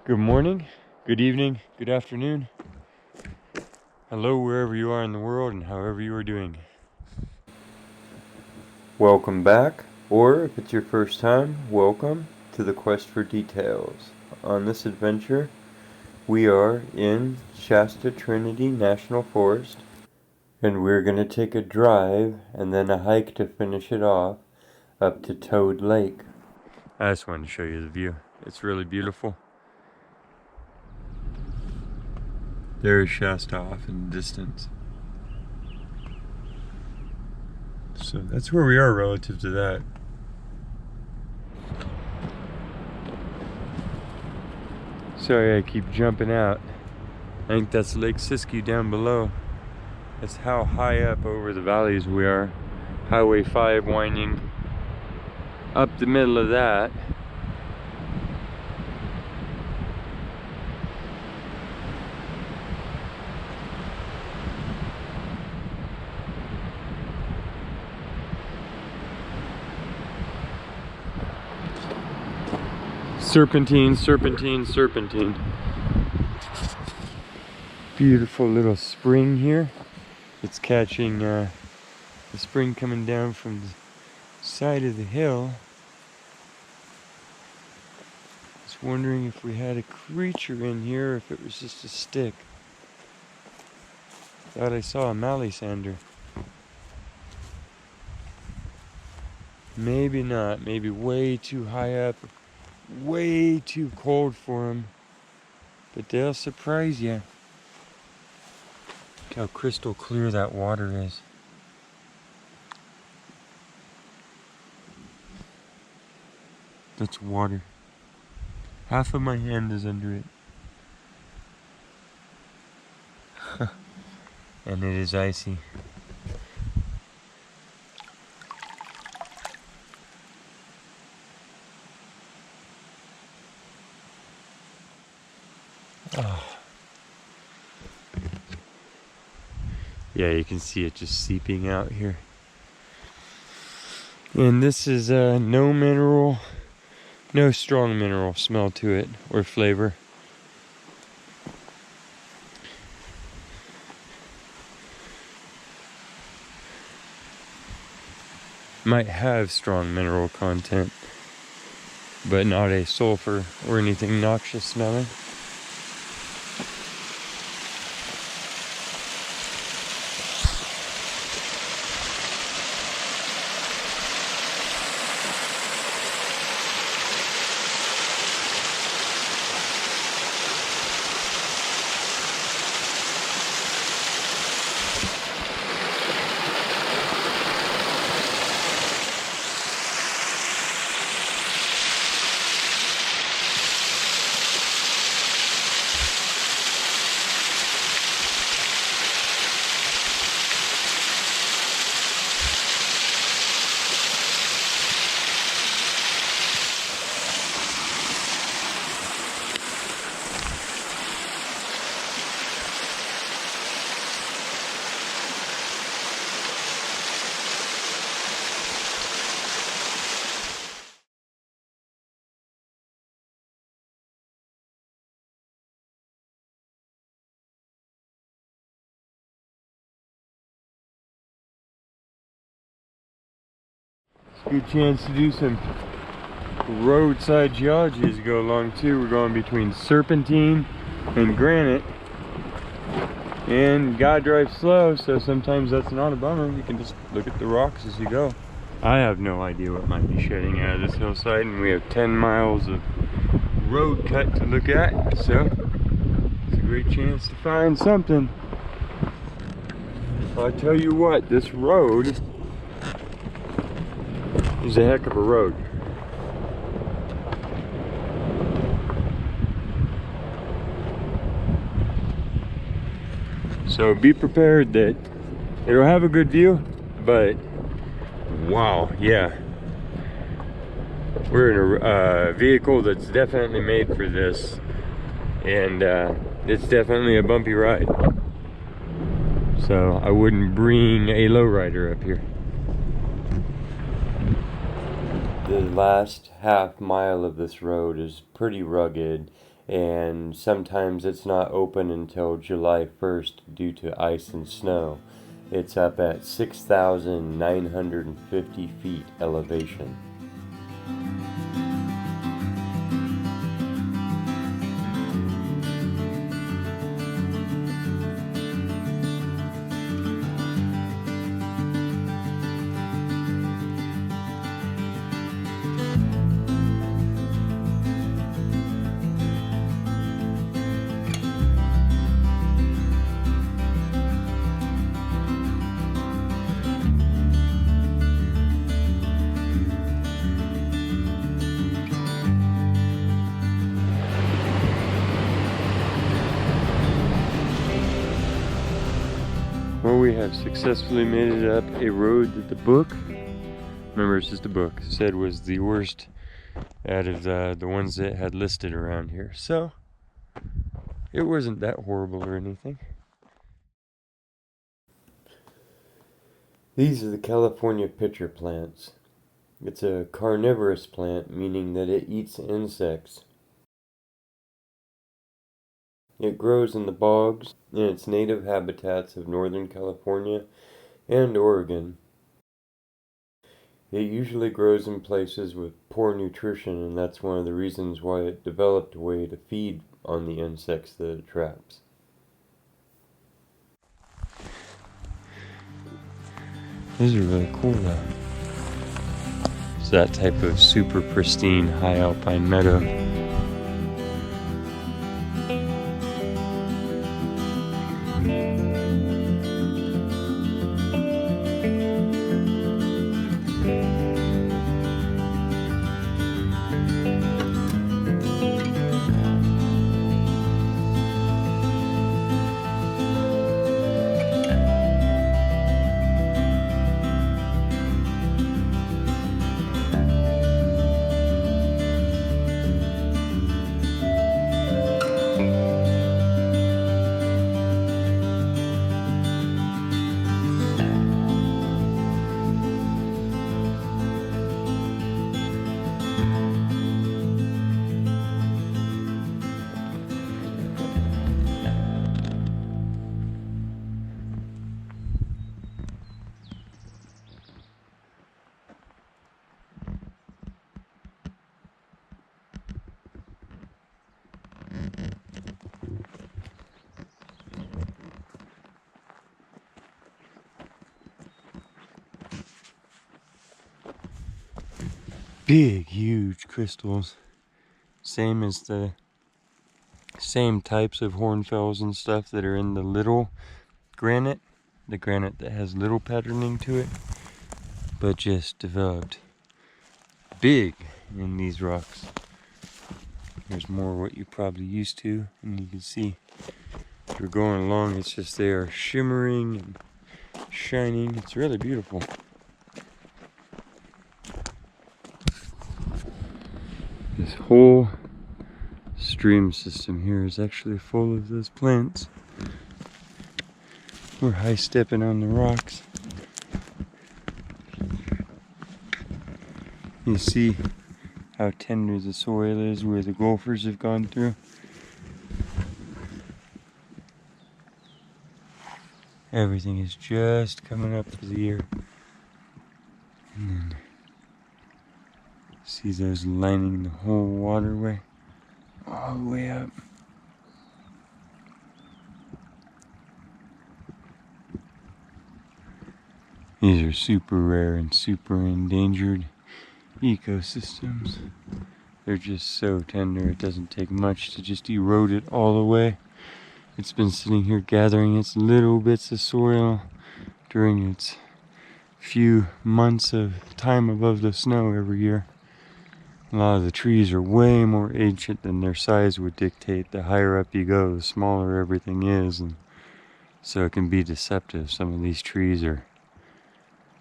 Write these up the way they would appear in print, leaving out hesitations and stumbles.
Good morning, good evening, good afternoon. Hello wherever you are in the world and however you are doing. Welcome back, or if it's your first time, welcome to the Quest for Details. On this adventure, we are in Shasta Trinity National Forest, and we're going to take a drive and then a hike to finish it off up to Toad Lake. I just wanted to show you the view. It's really beautiful. There's Shasta off in the distance. So that's where we are relative to that. Sorry I keep jumping out. I think that's Lake Siskiyou down below. That's how high up over the valleys we are. Highway 5 winding up the middle of that. Serpentine, serpentine, serpentine. Beautiful little spring here. It's catching the spring coming down from the side of the hill. I was wondering if we had a creature in here or if it was just a stick. Thought I saw a malisander. Maybe not. Maybe way too high up. Way too cold for them. But they'll surprise you. Look how crystal clear that water is. That's water. Half of my hand is under it. And it is icy. Oh. Yeah, you can see it just seeping out here. And this is no mineral, no strong mineral smell to it or flavor. Might have strong mineral content, but not a sulfur or anything noxious smelling. Good chance to do some roadside geology as we go along too. We're going between serpentine and granite, and gotta drive slow, so sometimes that's not a bummer. You can just look at the rocks as you go. I have no idea what might be shedding out of this hillside, and we have 10 miles of road cut to look at, so it's a great chance to find something. I tell you what, this road is a heck of a road. So be prepared that it'll have a good view, but wow, yeah. We're in a vehicle that's definitely made for this, and it's definitely a bumpy ride. So I wouldn't bring a lowrider up here. The last half mile of this road is pretty rugged. and sometimes it's not open until July 1st due to ice and snow. It's up at 6,950 feet elevation. Well, we have successfully made it up a road that the book, remember it's just a book, said was the worst out of the ones that had listed around here. So, it wasn't that horrible or anything. These are the California pitcher plants. It's a carnivorous plant, meaning that it eats insects. It grows in the bogs in its native habitats of Northern California and Oregon. It usually grows in places with poor nutrition, and that's one of the reasons why it developed a way to feed on the insects that it traps. These are really cool though. It's that type of super pristine high alpine meadow. Big, huge crystals. Same as the same types of hornfels and stuff that are in the little granite. The granite that has little patterning to it, but just developed big in these rocks. There's more what you're probably used to, and you can see if you're going along, it's just they are shimmering and shining. It's really beautiful. This whole stream system here is actually full of those plants. We're high stepping on the rocks. You see how tender the soil is where the gophers have gone through. Everything is just coming up for the year. And then see those lining the whole waterway all the way up. These are super rare and super endangered ecosystems. They're just so tender, it doesn't take much to just erode it all away. It's been sitting here gathering its little bits of soil during its few months of time above the snow every year. A lot of the trees are way more ancient than their size would dictate. The higher up you go, the smaller everything is, and so it can be deceptive. Some of these trees are,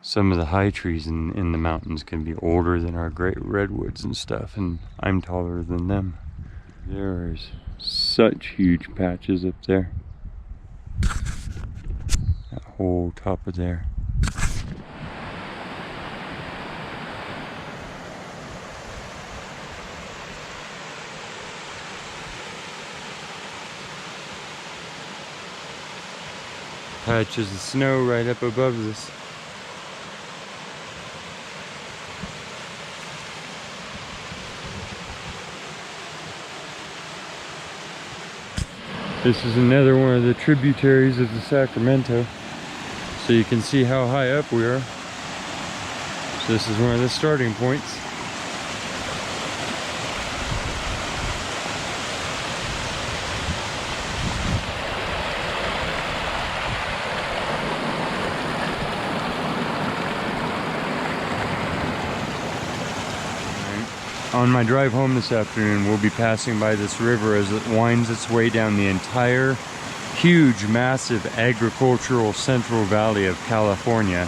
some of the high trees in the mountains can be older than our great redwoods and stuff, and I'm taller than them. There's such huge patches up there. That whole top of there. patches of snow right up above this. This is another one of the tributaries of the Sacramento. So you can see how high up we are. So this is one of the starting points. On my drive home this afternoon, we'll be passing by this river as it winds its way down the entire huge, massive agricultural Central Valley of California.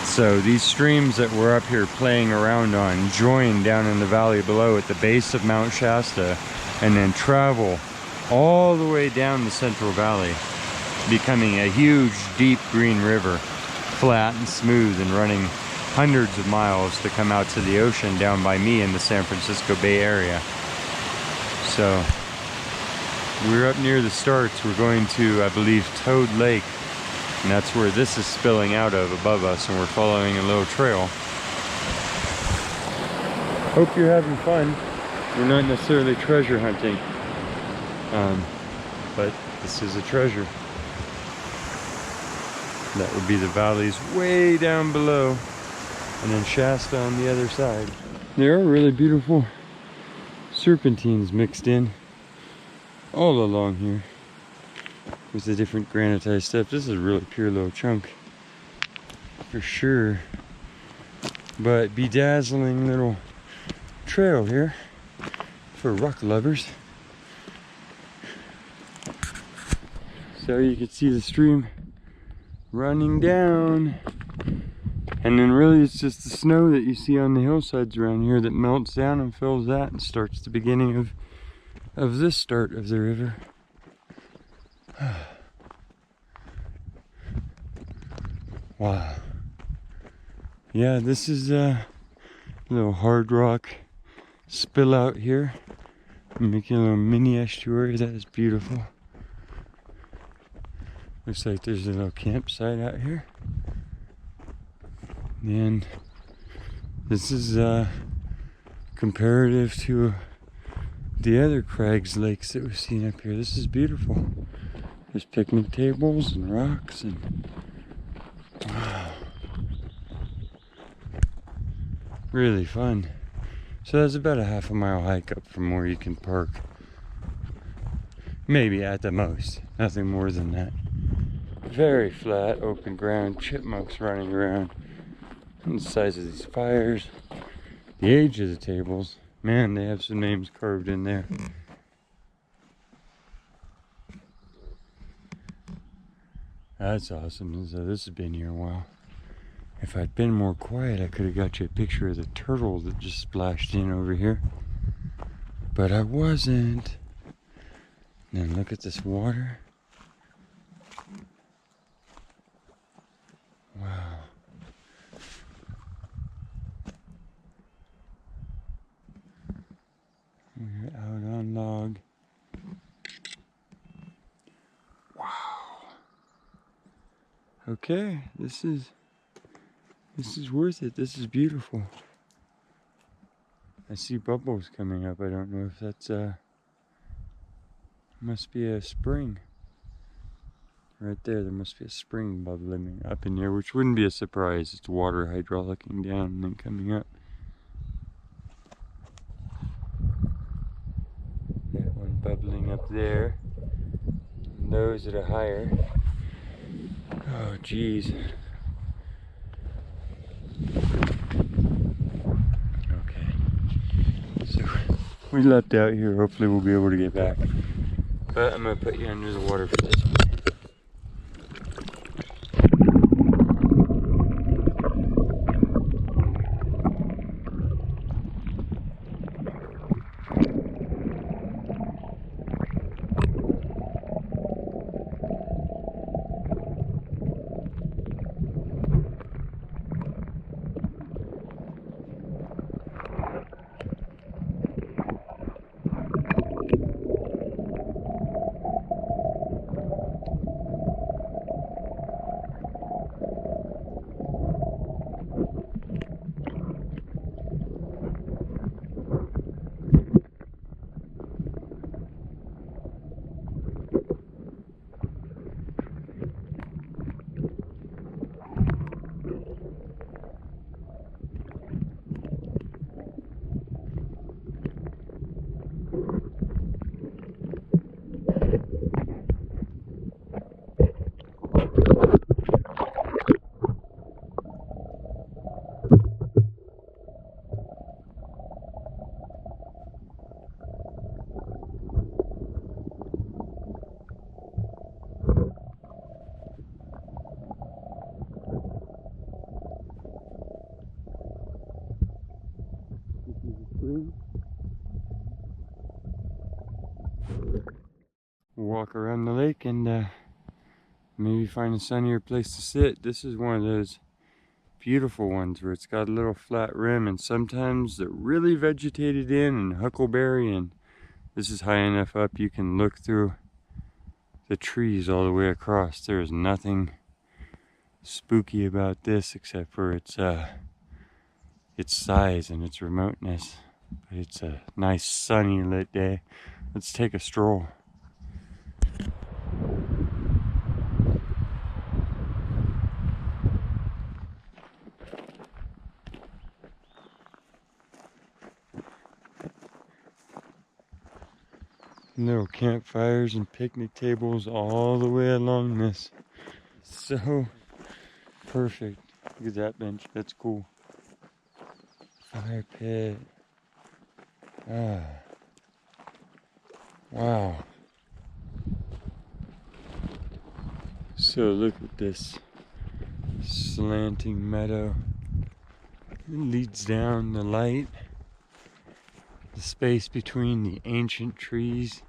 So these streams that we're up here playing around on join down in the valley below at the base of Mount Shasta and then travel all the way down the Central Valley, becoming a huge, deep green river, flat and smooth and running hundreds of miles to come out to the ocean down by me in the San Francisco Bay Area. So we're up near the starts. We're going to, I believe, Toad Lake, and that's where this is spilling out of above us, and we're following a little trail. Hope you're having fun. We're not necessarily treasure hunting, but this is a treasure. That would be the valleys way down below, and then Shasta on the other side. There are really beautiful serpentines mixed in all along here with the different granitized steps. This is a really pure little chunk for sure, but bedazzling little trail here for rock lovers. So you can see the stream running down. And then really it's just the snow that you see on the hillsides around here that melts down and fills that and starts the beginning of this start of the river. Wow. Yeah, this is a little hard rock spill out here, making a little mini estuary. That is beautiful. Looks like there's a little campsite out here. And this is comparative to the other crags lakes that we've seen up here. This is beautiful. There's picnic tables and rocks and wow. Really fun. So that's about a half a mile hike up from where you can park. Maybe at the most. Nothing more than that. Very flat, open ground, chipmunks running around. And the size of these fires, the age of the tables, man, they have some names carved in there. That's awesome. So this has been here a while. If I'd been more quiet, I could have got you a picture of the turtle that just splashed in over here, but I wasn't. And then look at this water. Wow. We're out on log. Wow. Okay, this is worth it. This is beautiful. I see bubbles coming up. I don't know if that's must be a spring. Right there must be a spring bubbling up in there, which wouldn't be a surprise. It's water hydraulicing down and then coming up. That one bubbling up there. And those that are higher. Oh, geez. Okay. So we left out here. Hopefully we'll be able to get back. But I'm going to put you under the water for this one. free. Walk around the lake and maybe find a sunnier place to sit. This is one of those beautiful ones where it's got a little flat rim, and sometimes they're really vegetated in and huckleberry, and this is high enough up you can look through the trees all the way across. There is nothing spooky about this except for its size and its remoteness. But it's a nice sunny lit day. Let's take a stroll. Little campfires and picnic tables all the way along this. So perfect. Look at that bench. That's cool. Fire pit. Ah. Wow. So look at this slanting meadow. It leads down the light. The space between the ancient trees.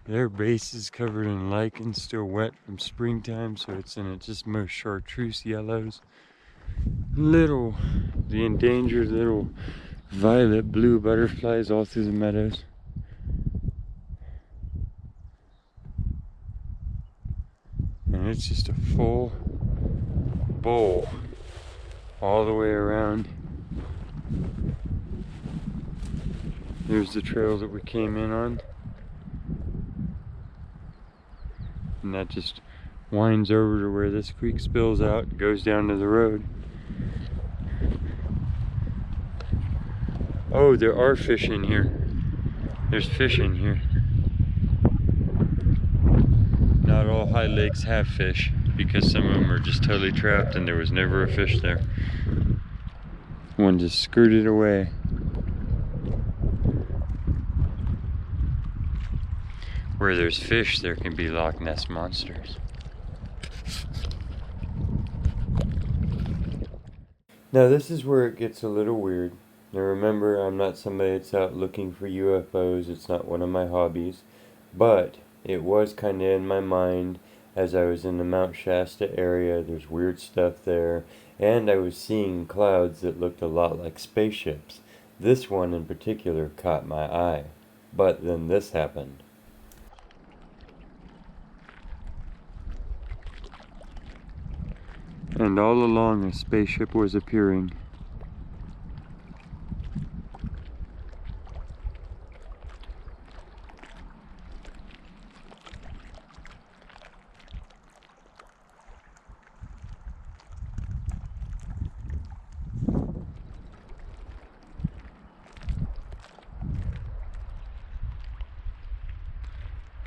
Their base is covered in lichen, still wet from springtime, so it's in its just most chartreuse yellows. The endangered little violet blue butterflies all through the meadows. And it's just a full bowl all the way around. There's the trail that we came in on. And that just winds over to where this creek spills out and goes down to the road. Oh, there are fish in here. There's fish in here. Not all high lakes have fish because some of them are just totally trapped and there was never a fish there. One just skirted away. Where there's fish, there can be Loch Ness monsters. Now this is where it gets a little weird. Now remember, I'm not somebody that's out looking for UFOs. It's not one of my hobbies. But it was kind of in my mind as I was in the Mount Shasta area. There's weird stuff there. And I was seeing clouds that looked a lot like spaceships. This one in particular caught my eye. But then this happened. And all along a spaceship was appearing.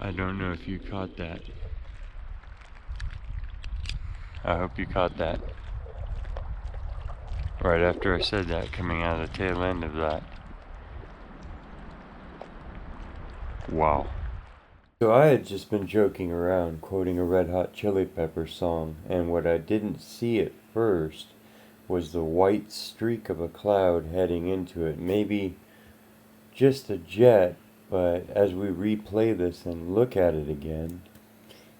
I don't know if you caught that. I hope you caught that. Right after I said that, coming out of the tail end of that. Wow. So I had just been joking around, quoting a Red Hot Chili Peppers song, and what I didn't see at first was the white streak of a cloud heading into it. Maybe just a jet, but as we replay this and look at it again,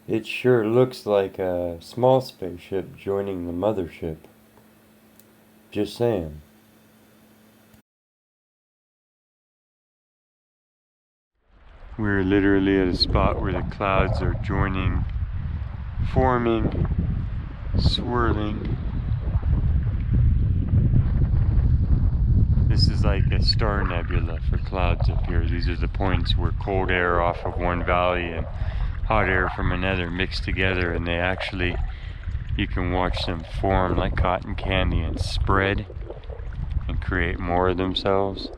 it sure looks like a small spaceship joining the mothership. Just saying. We're literally at a spot where the clouds are joining, forming, swirling. This is like a star nebula for clouds up here. These are the points where cold air off of one valley and hot air from another mix together, and they actually, you can watch them form like cotton candy and spread and create more of themselves,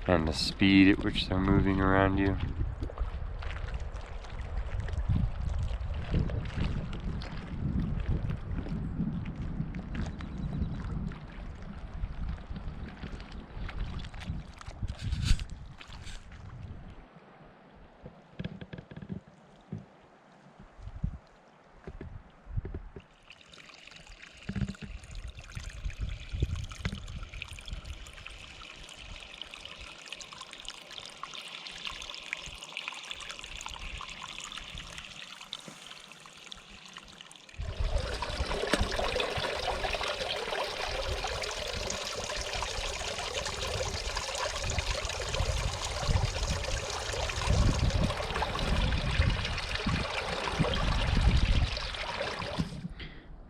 and the speed at which they're moving around you.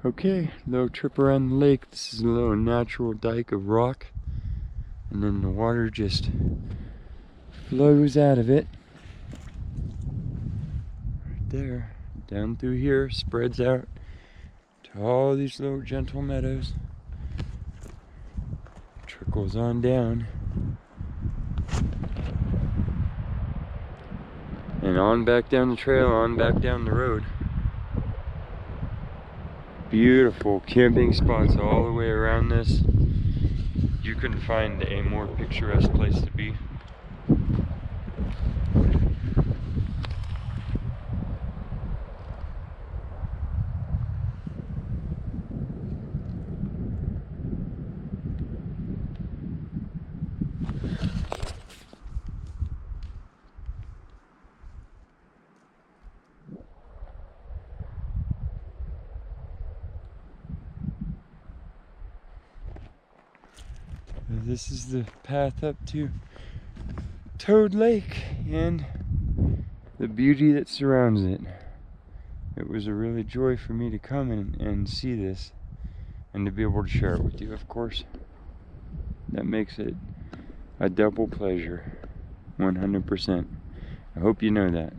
Okay, little trip around the lake. This is a little natural dike of rock, and then the water just flows out of it. Right there, down through here, spreads out to all these little gentle meadows. Trickles on down. And on back down the trail, on back down the road. Beautiful camping spots all the way around this. You couldn't find a more picturesque place to be. This is the path up to Toad Lake and the beauty that surrounds it. It was a really joy for me to come and see this and to be able to share it with you, of course. That makes it a double pleasure, 100%. I hope you know that.